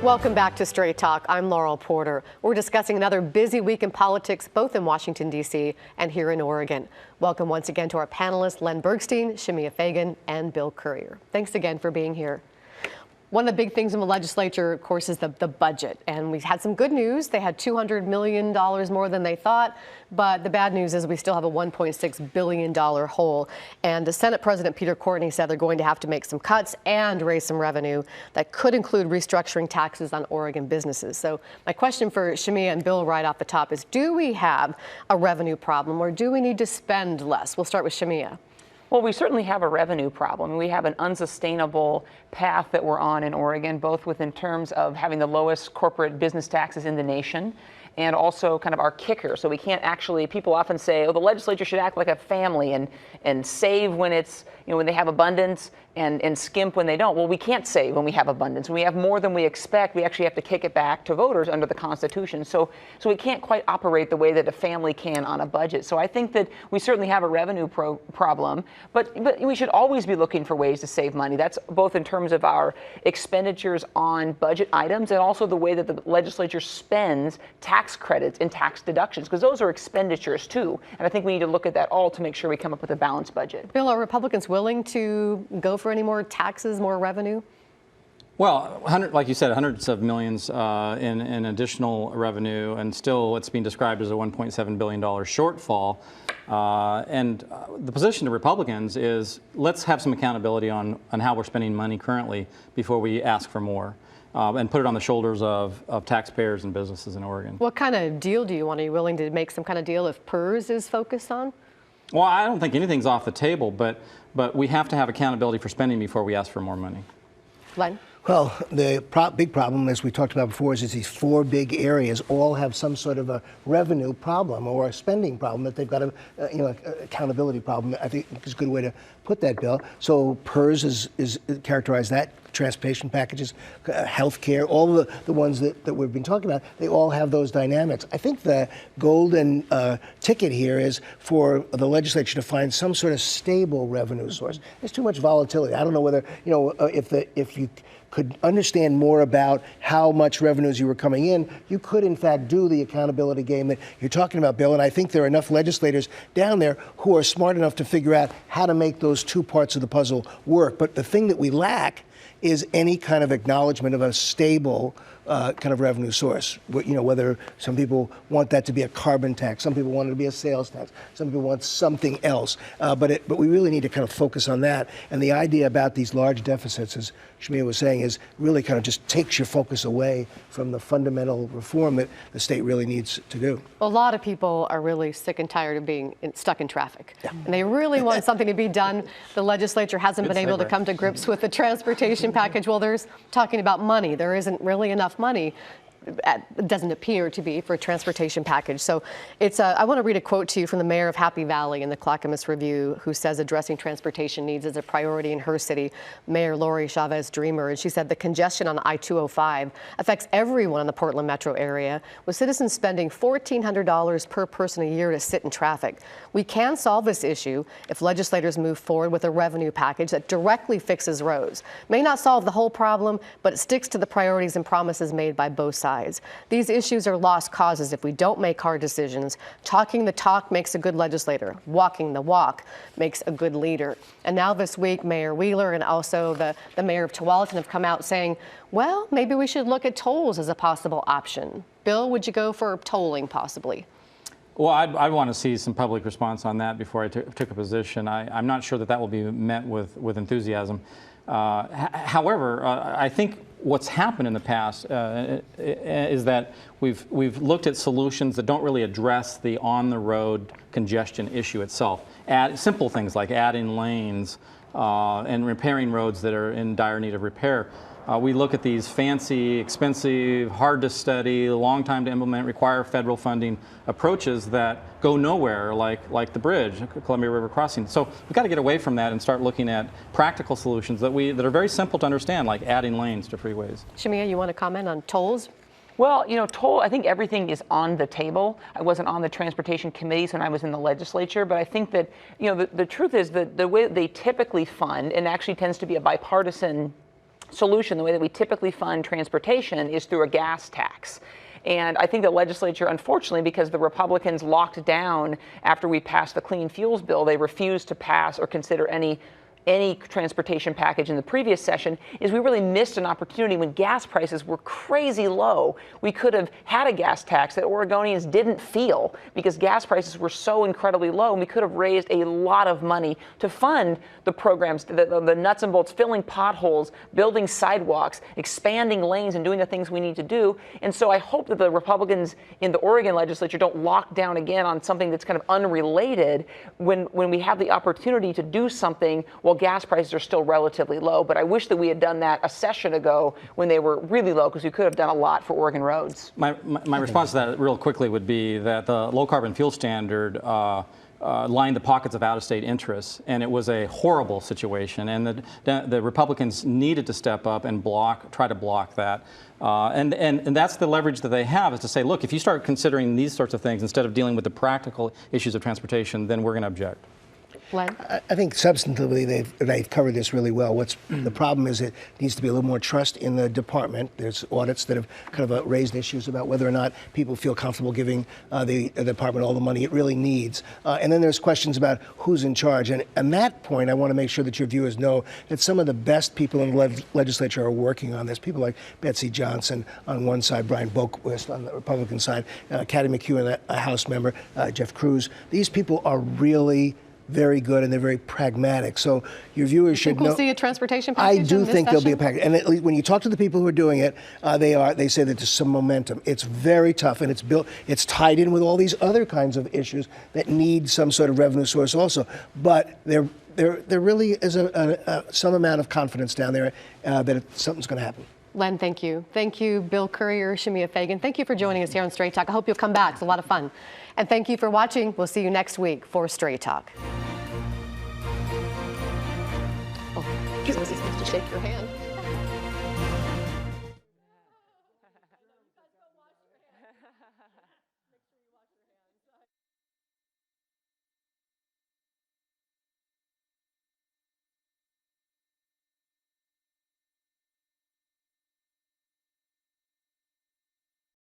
Welcome back to Straight Talk. I'm Laurel Porter. We're discussing another busy week in politics, both in Washington, D.C. and here in Oregon. Welcome once again to our panelists, Len Bergstein, Shemia Fagan, and Bill Currier. Thanks again for being here. One of the big things in the legislature, of course, is the budget. And we've had some good news. They had $200 million more than they thought. But the bad news is we still have a $1.6 billion hole. And the Senate President Peter Courtney said they're going to have to make some cuts and raise some revenue that could include restructuring taxes on Oregon businesses. So my question for Shemia and Bill right off the top is, do we have a revenue problem or do we need to spend less? We'll start with Shemia. Well, we certainly have a revenue problem. We have an unsustainable path that we're on in Oregon, both within terms of having the lowest corporate business taxes in the nation and also kind of our kicker. So we can't actually, people often say, oh, the legislature should act like a family and save when it's, when they have abundance and skimp when they don't. Well, we can't save when we have abundance. When we have more than we expect, we actually have to kick it back to voters under the Constitution. So we can't quite operate the way that a family can on a budget. So I think that we certainly have a revenue problem, but we should always be looking for ways to save money. That's both in terms of our expenditures on budget items and also the way that the legislature spends tax credits and tax deductions, because those are expenditures too. And I think we need to look at that all to make sure we come up with a balanced budget. Bill, are Republicans willing to go for any more taxes, more revenue? Well, like you said, hundreds of millions in additional revenue, and still it's being described as a $1.7 billion shortfall. And the position of Republicans is, let's have some accountability on how we're spending money currently before we ask for more. And put it on the shoulders of taxpayers and businesses in Oregon. What kind of deal do you want? Are you willing to make some kind of deal if PERS is focused on? Well, I don't think anything's off the table, but we have to have accountability for spending before we ask for more money. Len? Well, the big problem, as we talked about before, is these four big areas all have some sort of a revenue problem or a spending problem that they've got accountability problem. I think is a good way to put that, Bill. So PERS is characterized that. Transportation packages, healthcare, all the ones that we've been talking about, they all have those dynamics. I think the golden ticket here is for the legislature to find some sort of stable revenue source. There's too much volatility. I don't know whether, if you could understand more about how much revenues you were coming in, you could in fact do the accountability game that you're talking about, Bill. And I think there are enough legislators down there who are smart enough to figure out how to make those two parts of the puzzle work. But the thing that we lack is any kind of acknowledgement of a stable kind of revenue source. Whether some people want that to be a carbon tax, some people want it to be a sales tax, some people want something else. But we really need to kind of focus on that. And the idea about these large deficits, as Shemia was saying, is really kind of just takes your focus away from the fundamental reform that the state really needs to do. A lot of people are really sick and tired of being stuck in traffic. Yeah. And they really want something to be done. The legislature hasn't been able to come to grips with the transportation package. Well, there's talking about money. There isn't really enough money. It doesn't appear to be for a transportation package. So I want to read a quote to you from the mayor of Happy Valley in the Clackamas Review, who says addressing transportation needs is a priority in her city, Mayor Lori Chavez Dreamer. And she said the congestion on I-205 affects everyone in the Portland metro area, with citizens spending $1,400 per person a year to sit in traffic. We can solve this issue if legislators move forward with a revenue package that directly fixes roads. May not solve the whole problem, but it sticks to the priorities and promises made by both sides. These issues are lost causes if we don't make hard decisions. Talking the talk makes a good legislator. Walking the walk makes a good leader. And now this week, Mayor Wheeler and also the mayor of Tualatin have come out saying, well, maybe we should look at tolls as a possible option. Bill, would you go for tolling possibly? Well, I'd want to see some public response on that before I took a position. I'm not sure that will be met with enthusiasm. However, I think what's happened in the past is that we've looked at solutions that don't really address the on-the-road congestion issue itself. Simple things like adding lanes and repairing roads that are in dire need of repair. We look at these fancy, expensive, hard to study, long time to implement, require federal funding approaches that go nowhere, like the bridge, Columbia River Crossing. So we've got to get away from that and start looking at practical solutions that are very simple to understand, like adding lanes to freeways. Shemia, you want to comment on tolls? Well, toll, I think everything is on the table. I wasn't on the transportation committees when I was in the legislature, but I think that, the truth is that the way they typically fund, and actually tends to be a bipartisan solution, the way that we typically fund transportation, is through a gas tax. And I think the legislature, unfortunately, because the Republicans locked down after we passed the clean fuels bill, they refused to pass or consider any transportation package in the previous session, is we really missed an opportunity when gas prices were crazy low. We could have had a gas tax that Oregonians didn't feel because gas prices were so incredibly low, and we could have raised a lot of money to fund the programs, the nuts and bolts, filling potholes, building sidewalks, expanding lanes, and doing the things we need to do. And so I hope that the Republicans in the Oregon legislature don't lock down again on something that's kind of unrelated when we have the opportunity to do something while gas prices are still relatively low. But I wish that we had done that a session ago when they were really low, because we could have done a lot for Oregon roads. My response to that real quickly would be that the low carbon fuel standard lined the pockets of out-of-state interests, and it was a horrible situation, and the Republicans needed to step up and try to block that. And that's the leverage that they have, is to say, look, if you start considering these sorts of things instead of dealing with the practical issues of transportation, then we're going to object. Len? I think substantively they've covered this really well. The problem is it needs to be a little more trust in the department. There's audits that have kind of raised issues about whether or not people feel comfortable giving the department all the money it really needs. And then there's questions about who's in charge. And on that point, I want to make sure that your viewers know that some of the best people in the legislature are working on this. People like Betsy Johnson on one side, Brian Boquist on the Republican side, Kathy McEwen, a House member, Jeff Cruz. These people are really very good, and they're very pragmatic. So your viewers should know. We'll see a transportation package. I do think there'll be a package. package, and at least when you talk to the people who are doing it, they say that there's some momentum. It's very tough, and it's tied in with all these other kinds of issues that need some sort of revenue source also. But there really is some amount of confidence down there that something's going to happen. Len, thank you. Thank you, Bill Currier, Shemia Fagan. Thank you for joining us here on Straight Talk. I hope you'll come back. It's a lot of fun. And thank you for watching. We'll see you next week for Straight Talk. Oh, Susie's supposed to shake your hand.